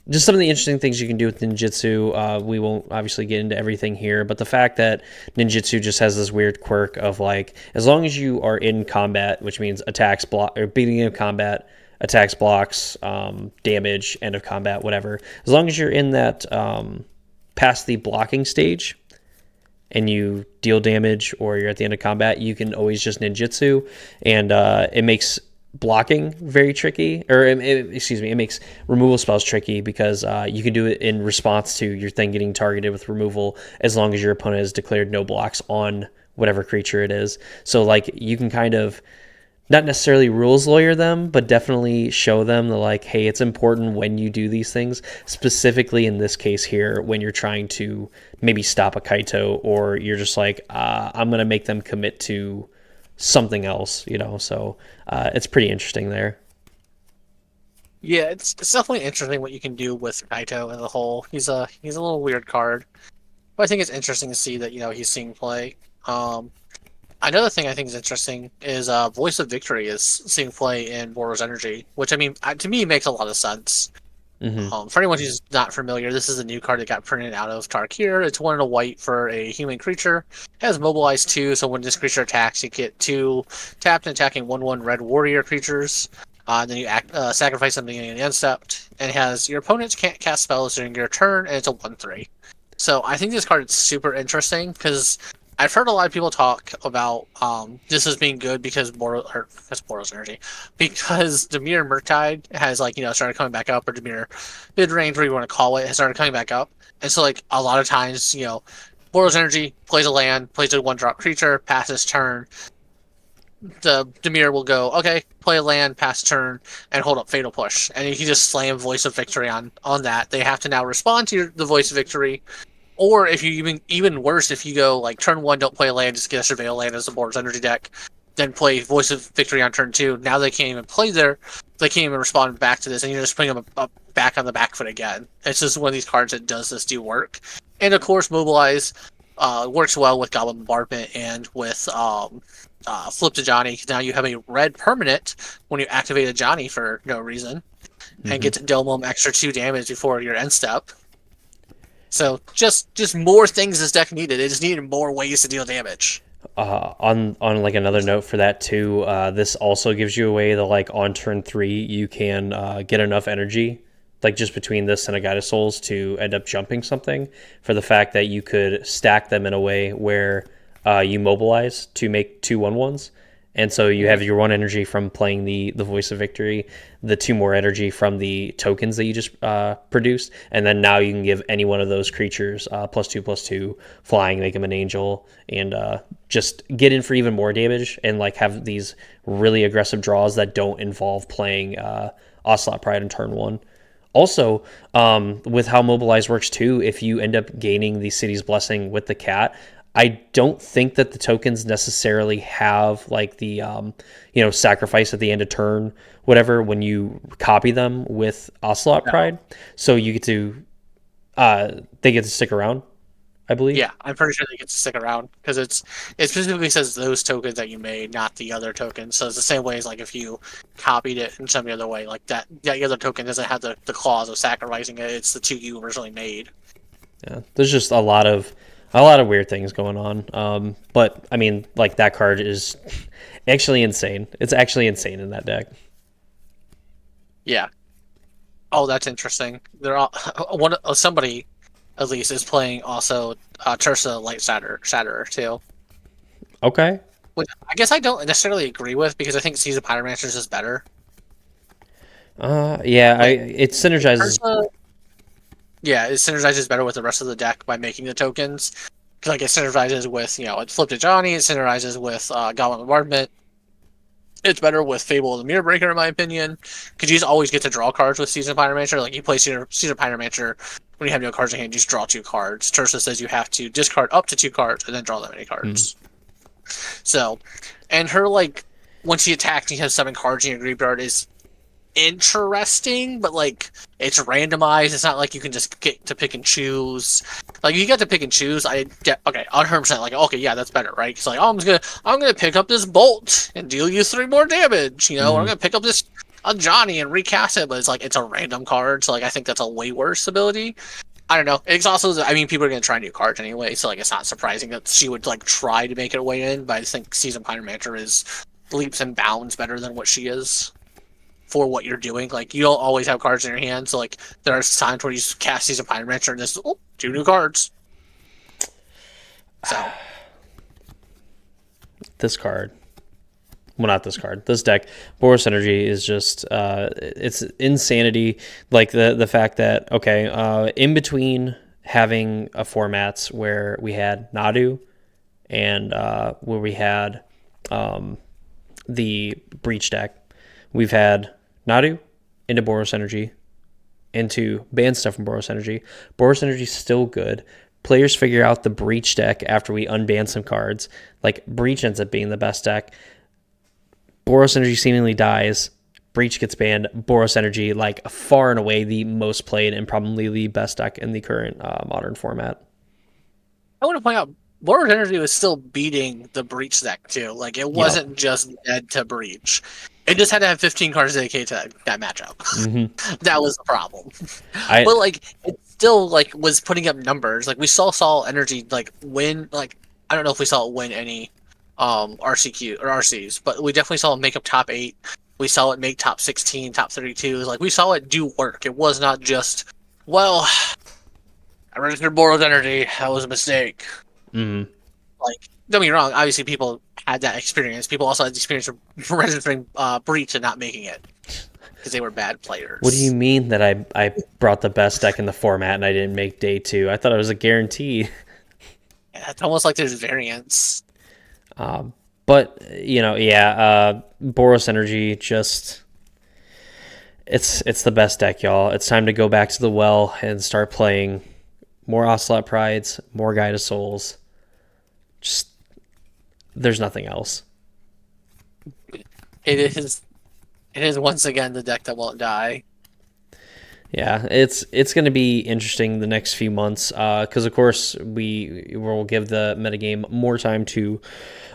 just some of the interesting things you can do with ninjutsu. We won't obviously get into everything here, but the fact that ninjutsu just has this weird quirk of like, as long as you are in combat, which means attacks, block, or beginning of combat, attacks, blocks, damage, end of combat, whatever. As long as you're in that past the blocking stage and you deal damage or you're at the end of combat, you can always just ninjutsu, and it makes blocking very tricky, or excuse me, it makes removal spells tricky because you can do it in response to your thing getting targeted with removal as long as your opponent has declared no blocks on whatever creature it is. So like you can kind of not necessarily rules lawyer them, but definitely show them the like, hey, it's important when you do these things, specifically in this case here, when you're trying to maybe stop a Kaito, or you're just like, I'm going to make them commit to something else, you know? So it's pretty interesting there. yeah, it's definitely interesting what you can do with Kaito as a whole. He's a little weird card, but I think it's interesting to see that he's seeing play. Um, Another thing I think is interesting is Voice of Victory is seeing play in Boros Energy, which I mean to me makes a lot of sense. Hmm. For anyone who's not familiar, this is a new card that got printed out of Tarkir. It's 1 and a white for a human creature. It has Mobilize 2, so when this creature attacks, you get 2 tapped and attacking 1/1 red warrior creatures. Then you sacrifice something in the end step. And it has your opponents can't cast spells during your turn, and it's a 1/3. So I think this card is super interesting because I've heard a lot of people talk about this as being good because Boros Energy, because Dimir Murktide has started coming back up, or Dimir mid range, whatever you want to call it, has started coming back up, and so like a lot of times Boros Energy plays a land, plays a 1-drop creature, passes turn. The Dimir will go, okay, play a land, pass turn, and hold up Fatal Push, and you can just slam Voice of Victory on that. They have to now respond to the Voice of Victory, or if you even worse, if you go like turn 1, don't play a land, just get a Surveil land as a Boros Energy deck, then play Voice of Victory on turn 2. Now they can't even play they can't even respond back to this, and you're just putting them up back on the back foot again. It's just one of these cards that does this do work, and of course Mobilize works well with Goblin Bombardment and with Flip to Johnny. Now you have a red permanent when you activate a Johnny for no reason, and Hmm. get to Dome extra 2 damage before your end step. So just more things this deck needed. It just needed more ways to deal damage. On like another note for that too, this also gives you a way that like on turn 3 you can get enough energy, like just between this and a Guide of Souls, to end up jumping something, for the fact that you could stack them in a way where you mobilize to make 2/1/1s. And so you have your 1 energy from playing the Voice of Victory, the 2 more energy from the tokens that you just produced, and then now you can give any one of those creatures +2/+2 flying, make them an angel, and just get in for even more damage, and like have these really aggressive draws that don't involve playing Ocelot Pride in turn 1. Also, with how Mobilize works too, if you end up gaining the City's Blessing with the cat, I don't think that the tokens necessarily have like the sacrifice at the end of turn, whatever, when you copy them with Ocelot No. Pride. So you get to they get to stick around. I believe. Yeah, I'm pretty sure they get to stick around because it specifically says those tokens that you made, not the other tokens. So it's the same way as like if you copied it in some other way, like that other token doesn't have the clause of sacrificing it. It's the two you originally made. Yeah, there's just a lot of weird things going on. But I mean, like that card is actually insane. It's actually insane in that deck. Yeah. Oh, that's interesting. They're all somebody at least is playing also Tursa Light Shatterer too. Okay. Which I guess I don't necessarily agree with because I think Season Pyromancers is better. Yeah, Like it synergizes. Ursa, yeah, it synergizes better with the rest of the deck by making the tokens. Like it synergizes with it Flip to Johnny. It synergizes with Goblin Bombardment. It's better with Fable of the Mirror Breaker, in my opinion, because you just always get to draw cards with Season Pyromancer. Like you play Season Pyromancer when you have no cards in hand, you just draw 2 cards. Tersa says you have to discard up to 2 cards and then draw that many Hmm. cards. So, and her like when she attacks, and you have 7 cards in your graveyard is interesting, but like it's randomized. It's not like you can just get to pick and choose. Like you get to pick and choose. Okay, 100%. Like okay, yeah, that's better, right? It's like oh, I'm gonna pick up this bolt and deal you 3 more damage. Or I'm Hmm. gonna pick up this Johnny and recast it, but it's like it's a random card. So like I think that's a way worse ability. I don't know. It's also, I mean, people are gonna try new cards anyway, so like it's not surprising that she would like try to make it way in. But I think Season Pyromancer is leaps and bounds better than what she is for what you're doing. Like you don't always have cards in your hand, so like there are times where you just cast Season Pyromancer and this 2 new cards. So This card. Well, not this card. This deck, Boros Energy is just it's insanity. Like the fact that okay, in between having a formats where we had Nadu and where we had the Breach deck, we've had Nadu into Boros Energy into ban stuff from Boros Energy. Boros Energy is still good. Players figure out the Breach deck after we unban some cards. Like Breach ends up being the best deck. Boros Energy seemingly dies. Breach gets banned. Boros Energy, like far and away the most played and probably the best deck in the current modern format. I want to point out, Boros Energy was still beating the Breach deck too. Like it Yep. wasn't just dead to Breach. It just had to have 15 cards dedicated to that matchup. Hmm. That was the problem. I But like it still like was putting up numbers. Like we saw Energy like win like I don't know if we saw it win any RCQ or RCs, but we definitely saw it make up top 8. We saw it make top 16, top 32. Like we saw it do work. It was not just well, I registered Boros Energy. That was a mistake. mm, Like don't get me wrong, obviously people had that experience. People also had the experience of registering Breach and not making it because they were bad what do you players. mean that I brought the best deck in the format and I didn't make day two? I thought it was a guarantee. Yeah, it's almost like there's variance. But yeah, Boros Energy just it's the best deck, y'all. It's time to go back to the well and start playing more Ocelot Prides, more Guide of Souls. Just there's nothing else. It is. It is once again the deck that won't die. Yeah, it's going to be interesting the next few months because of course we will give the metagame more time to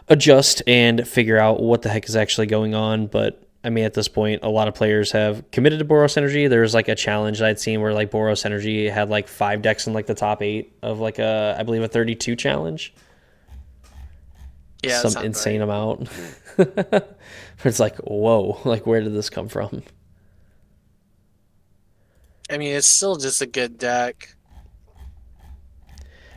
adjust and figure out what the heck is actually going on. But I mean, at this point, a lot of players have committed to Boros Energy. There's like a challenge that I'd seen where like Boros Energy had like 5 decks in like the top 8 of like I believe a 32 challenge, Yeah, that some sounds insane right. amount. It's like whoa, like where did this come from? I mean, it's still just a good deck.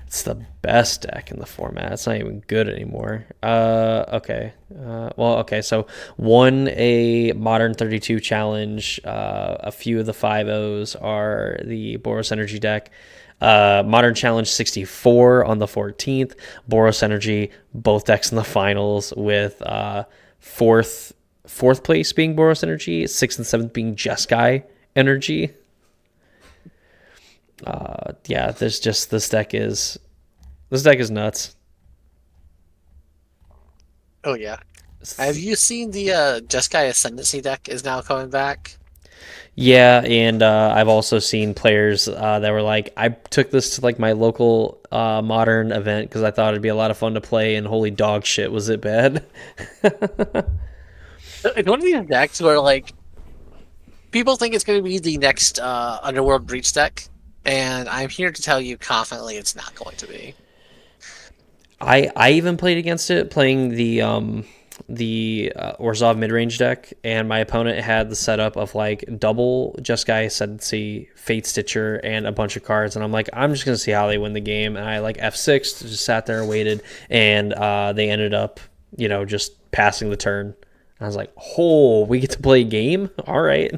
It's the best deck in the format. It's not even good anymore. Okay. Okay. So won a modern 32 challenge. A few of the 5-0s are the Boros Energy deck. Modern Challenge 64 on the 14th. Boros Energy, both decks in the finals with fourth place being Boros Energy, sixth and seventh being Jeskai Energy. Yeah, there's just this deck is nuts. Oh yeah. Have you seen the Jeskai Ascendancy deck is now coming back? Yeah, and I've also seen players that were like, I took this to like my local modern event because I thought it'd be a lot of fun to play, and holy dog shit, was it bad? It's one of these decks where like people think it's going to be the next Underworld Breach deck, and I'm here to tell you confidently it's not going to be. I even played against it, playing the Orzhov mid range deck, and my opponent had the setup of like double Jeskai Ascendancy, Fate Stitcher, and a bunch of cards, and I'm like, I'm just gonna see how they win the game, and I like F6, just sat there and waited, and they ended up, just passing the turn. And I was like, oh, we get to play a game, all right.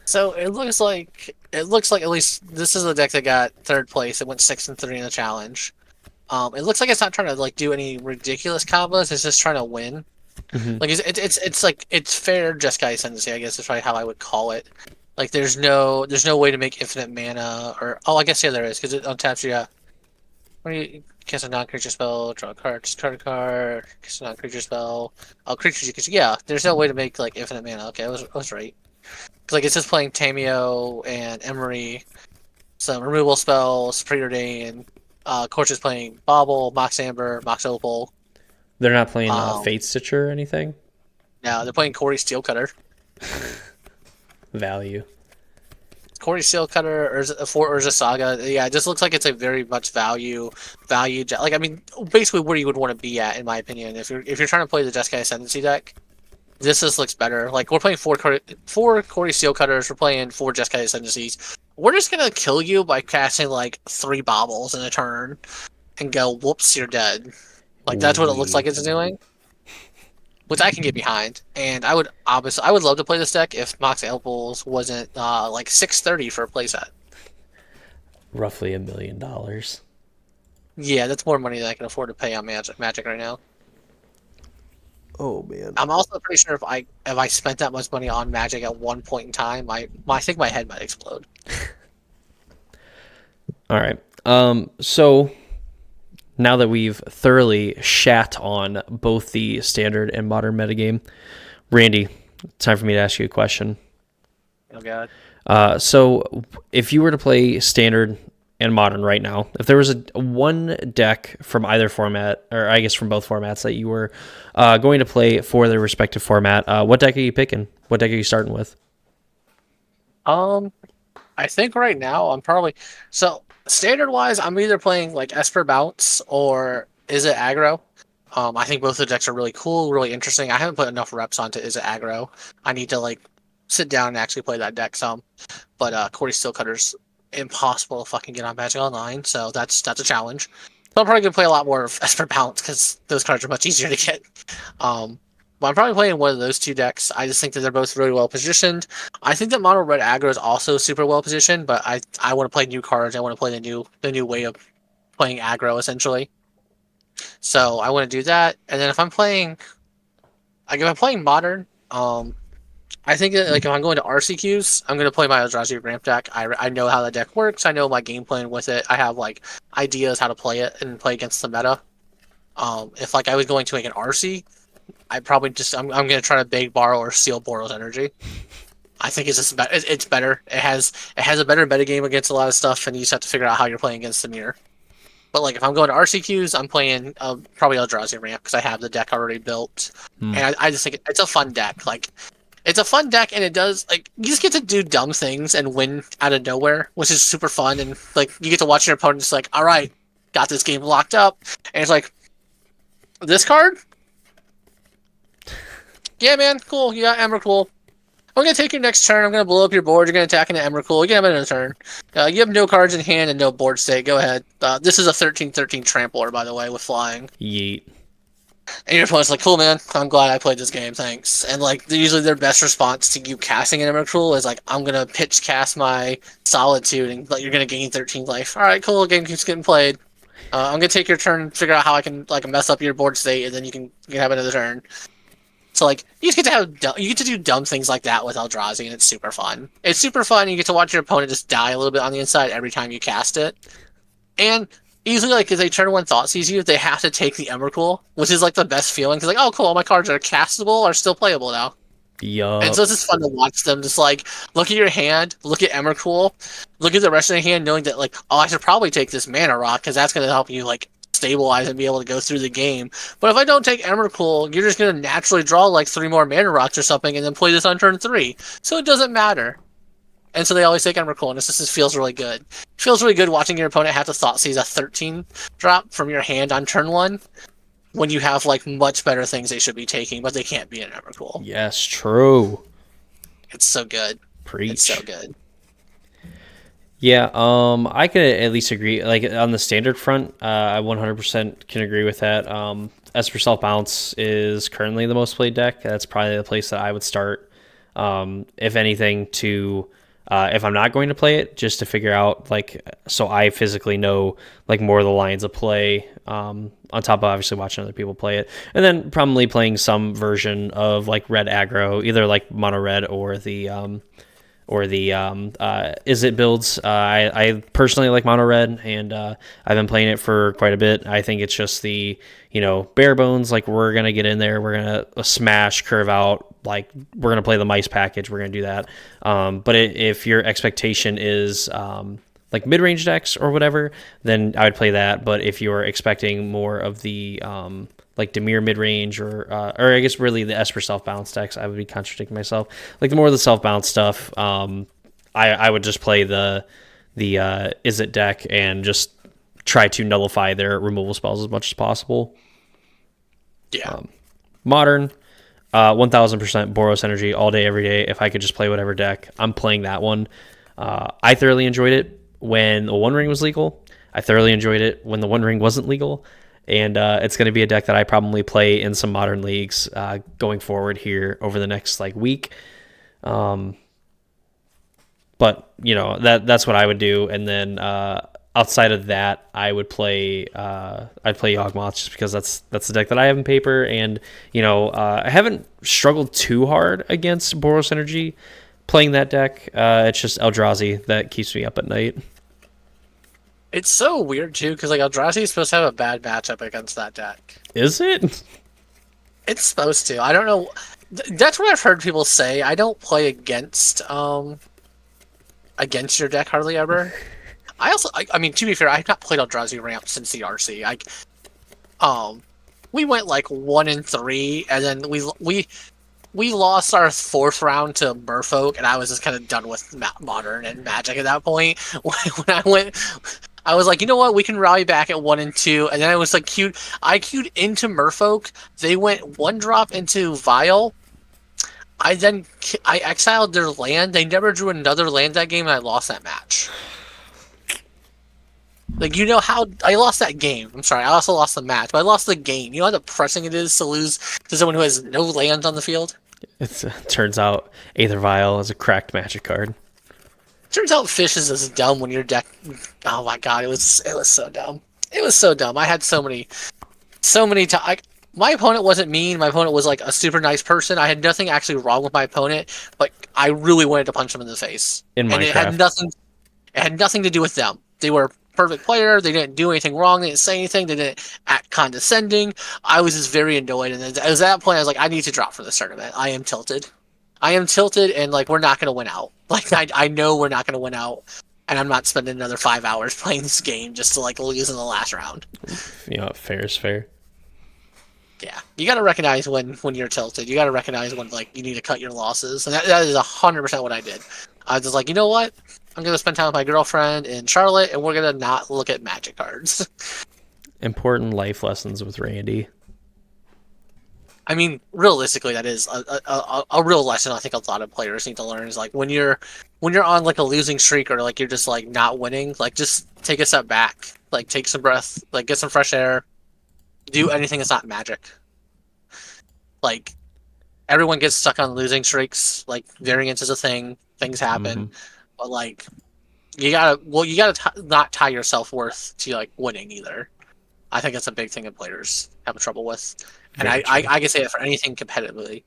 So it looks like at least this is the deck that got third place. It went 6-3 in the challenge. It looks like it's not trying to like do any ridiculous combos. It's just trying to win. Mm-hmm. Like it's like it's fair Jeskai Ascendancy, I guess is probably how I would call it. Like there's no way to make infinite mana or I guess yeah there is because it untaps you got when you cast a non-creature spell, draw a card, discard a card, cast a non-creature spell. Oh, creatures you can yeah. There's no way to make like infinite mana. Okay, I was right. 'Cause, like it's just playing Tameo and Emery, some removal spells, Preordain. Coach is playing Bobble, Mox Amber, Mox Opal. They're not playing Um, Fate Stitcher or anything. Now they're playing Corey Steelcutter. Value. Corey Steelcutter or is a Saga. Yeah, it just looks like it's a very much value. Like I mean, basically where you would want to be at, in my opinion. If you're trying to play the Jeskai Ascendancy deck, this just looks better. Like we're playing four Corey Steelcutters. We're playing four Jeskai Ascendancies. We're just gonna kill you by casting like 3 Bobbles in a turn and go, whoops, you're dead. Like that's what it looks like it's doing, which I can get behind. And I would love to play this deck if Mox Opals wasn't like 630 for a playset. Roughly $1 million. Yeah, that's more money than I can afford to pay on Magic right now. Oh man. I'm also pretty sure if I spent that much money on Magic at one point in time, I think my head might explode. All right. So now that we've thoroughly shat on both the standard and modern metagame, Randy, it's time for me to ask you a question. Oh god. So if you were to play standard and modern right now, if there was a one deck from either format, or I guess from both formats that you were going to play for their respective format, what deck are you picking? What deck are you starting with? I think right now I'm probably so standard wise I'm either playing like Esper Bounce or Is It Aggro. I think both the decks are really cool, really interesting. I haven't put enough reps onto Is It Aggro. I need to like sit down and actually play that deck some. But Corey Steelcutter's impossible to fucking get on Magic Online, so that's a challenge. So I'm probably gonna play a lot more of Esper Bounce because those cards are much easier to get. Um, but I'm probably playing one of those two decks. I just think that they're both really well positioned. I think that Mono Red Aggro is also super well positioned, but I want to play new cards. I want to play the new way of playing aggro essentially. So I want to do that. And then if I'm playing modern, I think that like if I'm going to RCQs, I'm going to play my Eldrazi ramp deck. I know how the deck works. I know my game plan with it. I have like ideas how to play it and play against the meta. If like I was going to like an RC, I probably I'm going to try to beg, borrow, or steal Boros energy. I think it's just it's better. It has a better metagame against a lot of stuff, and you just have to figure out how you're playing against the mirror. But like if I'm going to RCQs, I'm playing probably Eldrazi ramp because I have the deck already built, and I just think it's a fun deck. Like it's a fun deck, and it does like you just get to do dumb things and win out of nowhere, which is super fun. And like you get to watch your opponent just like, all right, got this game locked up, and it's like this card. Yeah, man, cool. You got Emrakul. I'm gonna take your next turn. I'm gonna blow up your board. You're gonna attack into Emrakul. You can have another turn. You have no cards in hand and no board state. Go ahead. This is a 13/13 trampler, by the way, with flying. Yeet. And your opponent's like, cool, man. I'm glad I played this game. Thanks. And like, usually their best response to you casting an Emrakul is like, I'm gonna pitch cast my Solitude, and like, you're gonna gain 13 life. All right, cool. Game keeps getting played. I'm gonna take your turn and figure out how I can like mess up your board state, and then you can have another turn. So like you just get to do dumb things like that with Eldrazi, and it's super fun. It's super fun. You get to watch your opponent just die a little bit on the inside every time you cast it, and usually like if they turn one Thoughtseize you, they have to take the Emrakul, which is like the best feeling. Cause like, oh cool, all my cards are castable or still playable now. And Yup. so it's just fun to watch them just like look at your hand, look at Emrakul, look at the rest of the hand, knowing that like, oh, I should probably take this mana rock because that's going to help you like stabilize and be able to go through the game. But if I don't take Emrakul, you're just going to naturally draw like 3 more mana rocks or something and then play this on turn 3. So it doesn't matter. And so they always take Emrakul, and this just feels really good. It feels really good watching your opponent have to Thoughtseize a 13 drop from your hand on turn 1 when you have like much better things they should be taking, but they can't be an Emrakul. Yes, true. It's so good. Preach. It's so good. Yeah, I could at least agree. Like on the standard front, I 100% can agree with that. Esper Self Bounce is currently the most played deck. That's probably the place that I would start. If anything, to if I'm not going to play it, just to figure out like so I physically know like more of the lines of play. On top of obviously watching other people play it, and then probably playing some version of like red aggro, either like mono red or the is it builds. I personally like mono red, and I've been playing it for quite a bit. I think it's just the bare bones. Like we're gonna get in there, we're gonna smash, curve out. Like we're gonna play the mice package. We're gonna do that. But if your expectation is like mid range decks or whatever, then I would play that. But if you're expecting more of the like Dimir mid range or I guess really the Esper self balance decks, I would be contradicting myself. Like the more of the self balance stuff, I would just play the Is It deck and just try to nullify their removal spells as much as possible. Yeah. Modern, 1000% Boros energy all day, every day. If I could just play whatever deck, I'm playing that one. I thoroughly enjoyed it when the One Ring was legal. I thoroughly enjoyed it when the One Ring wasn't legal. And it's going to be a deck that I probably play in some modern leagues going forward here over the next like week. But that's what I would do. And then outside of that, I would play I'd play Yawgmoth just because that's the deck that I have in paper. And I haven't struggled too hard against Boros Energy playing that deck. It's just Eldrazi that keeps me up at night. It's so weird too, because like Eldrazi is supposed to have a bad matchup against that deck. Is it? It's supposed to. I don't know. That's what I've heard people say. I don't play against your deck hardly ever. I mean, to be fair, I've not played Eldrazi ramp since the RC. We went like 1-3, and then we lost our 4th round to Merfolk, and I was just kind of done with Modern and Magic at that point. I was like, you know what? We can rally back at 1-2, and then I was like, I queued into Merfolk. They went 1-drop into Vial. I exiled their land. They never drew another land that game, and I lost that match. Like, how I lost that game. I'm sorry, I also lost the match, but I lost the game. You know how depressing it is to lose to someone who has no lands on the field? It turns out Aether Vial is a cracked Magic card. Turns out Fish is as dumb when your deck. Oh my god, it was so dumb. It was so dumb. I had so many times. My opponent wasn't mean. My opponent was like a super nice person. I had nothing actually wrong with my opponent, but I really wanted to punch him in the face. In Minecraft. And it had nothing to do with them. They were a perfect player. They didn't do anything wrong. They didn't say anything. They didn't act condescending. I was just very annoyed, and it was at that point I was like, I need to drop for this tournament. I am tilted, and like we're not going to win out. Like I know we're not going to win out, and I'm not spending another 5 hours playing this game just to like lose in the last round. Fair is fair. Yeah, you got to recognize when you're tilted. You got to recognize when like you need to cut your losses, and that is 100% what I did. I was just like, you know what? I'm gonna spend time with my girlfriend in Charlotte, and we're gonna not look at Magic cards. Important life lessons with Randy. I mean, realistically, that is a real lesson I think a lot of players need to learn is like when you're on like a losing streak or like you're just like not winning, like just take a step back, like take some breath, like get some fresh air, do anything that's not Magic. Like everyone gets stuck on losing streaks, like variance is a thing, things happen, but like you gotta not tie your self-worth to like winning either. I think that's a big thing that players have trouble with. And I can say that for anything competitively.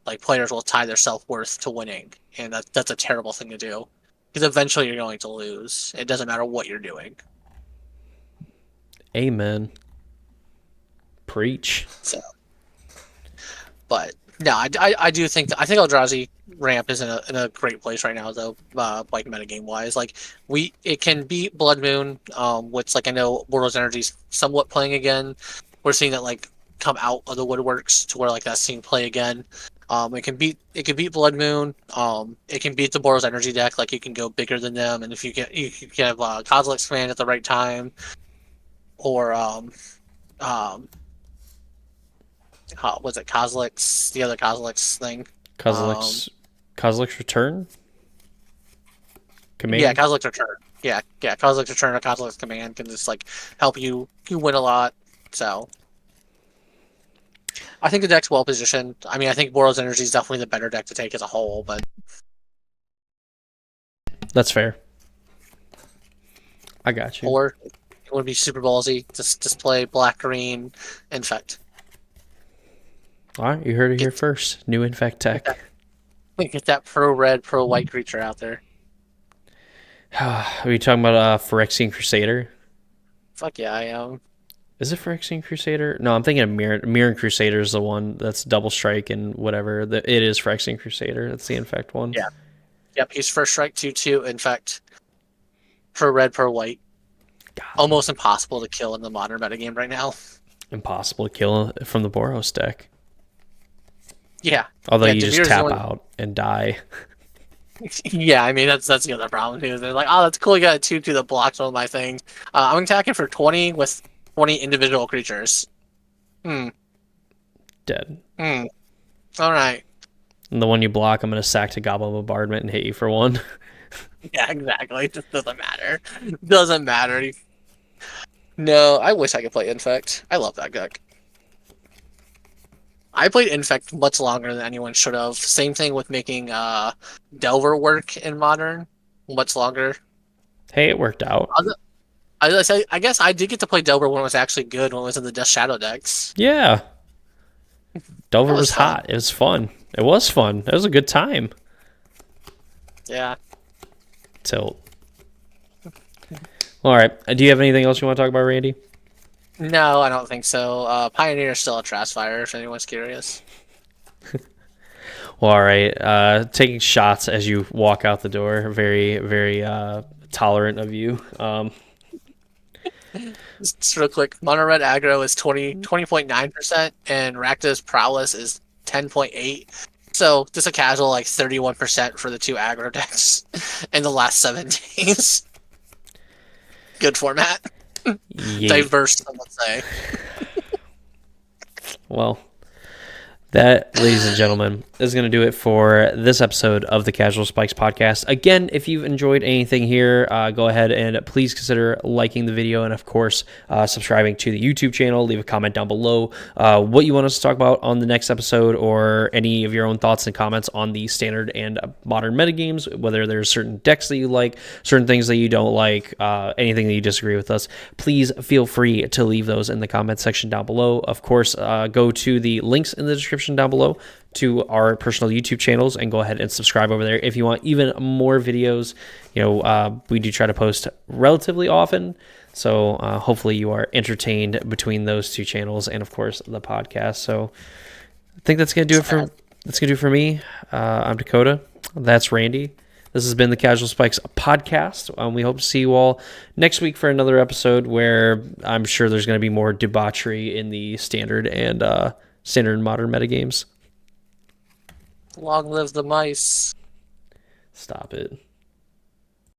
Like, players will tie their self-worth to winning, and that's a terrible thing to do. Because eventually you're going to lose. It doesn't matter what you're doing. Amen. Preach. So, but No, I do think I think Eldrazi ramp is in a great place right now though, like metagame wise. Like it can beat Blood Moon, which like I know World's Energy's somewhat playing again. We're seeing that like come out of the woodworks to where like that's seeing play again. It can beat Blood Moon. It can beat the Boros Energy deck. Like you can go bigger than them, and if you can have Kozilek's Command at the right time, or um was it Kozilek's the other Kozilek's thing? Um, Kozilek's Return yeah, Command. Kozilek's Return. Yeah, Kozilek's Return or Kozilek's Command can just like help you win a lot. So I think the deck's well positioned. I mean, I think Boros Energy is definitely the better deck to take as a whole, but That's fair. I got you. or it would be super ballsy. Just play black green infect. All right, you heard it here Get first. New Infect tech. get that pro red, pro white creature out there. Are you talking about Phyrexian Crusader? Fuck yeah, I am. Is it Phyrexian Crusader? No, I'm thinking of Mirren Crusader is the one that's double strike and whatever. It is Phyrexian Crusader. That's the Infect one. Yeah. Yep, he's first strike 2/2 infect. Pro red, pro white. God, Almost impossible to kill in the modern metagame right now. impossible to kill from the Boros deck. Yeah. Although Yeah, you just Devir's tap the only- out and die. Yeah, I mean that's the other problem too. They're like, oh, that's cool. You got a 2/2 that blocks one of my things. I'm attacking for 20 with 20 individual creatures. Hmm. Dead. Hmm. All right. And the one you block, I'm going to sack to Goblin Bombardment and hit you for one. Yeah, exactly. It just doesn't matter. Doesn't matter. No, I wish I could play Infect. I love that deck. I played Infect much longer than anyone should have. Same thing with making Delver work in Modern. Much longer. Hey, it worked out. I guess I did get to play Delver when it was actually good, when it was in the Death Shadow decks. Yeah. Delver That was was fun. hot. It was fun. It was fun. It was a good time. Yeah. Tilt. All right. Do you have anything else you want to talk about, Randy? No, I don't think so. Pioneer is still a trash fire, if anyone's curious. Well, all right. Taking shots as you walk out the door. Very, very tolerant of you. Just real quick, Mono Red aggro is 20.9%, and Rakta's prowess is 10.8. So just a casual like 31% for the two aggro decks in the last 7 days. Good format. Yeah. Diverse, some would say. Well, that, ladies and gentlemen, is going to do it for this episode of the Casual Spikes podcast. Again, if you've enjoyed anything here, go ahead and please consider liking the video and, of course, subscribing to the YouTube channel. Leave a comment down below what you want us to talk about on the next episode, or any of your own thoughts and comments on the standard and modern metagames, whether there's certain decks that you like, certain things that you don't like, anything that you disagree with us. Please feel free to leave those in the comment section down below. Of course, go to the links in the description down below to our personal YouTube channels and go ahead and subscribe over there if you want even more videos. We do try to post relatively often, so hopefully you are entertained between those two channels and, of course, the podcast. So I think that's gonna do it for me. I'm Dakota. That's Randy. This has been the Casual Spikes podcast. We hope to see you all next week for another episode where I'm sure there's going to be more debauchery in the standard and modern metagames. Long live the mice. Stop it.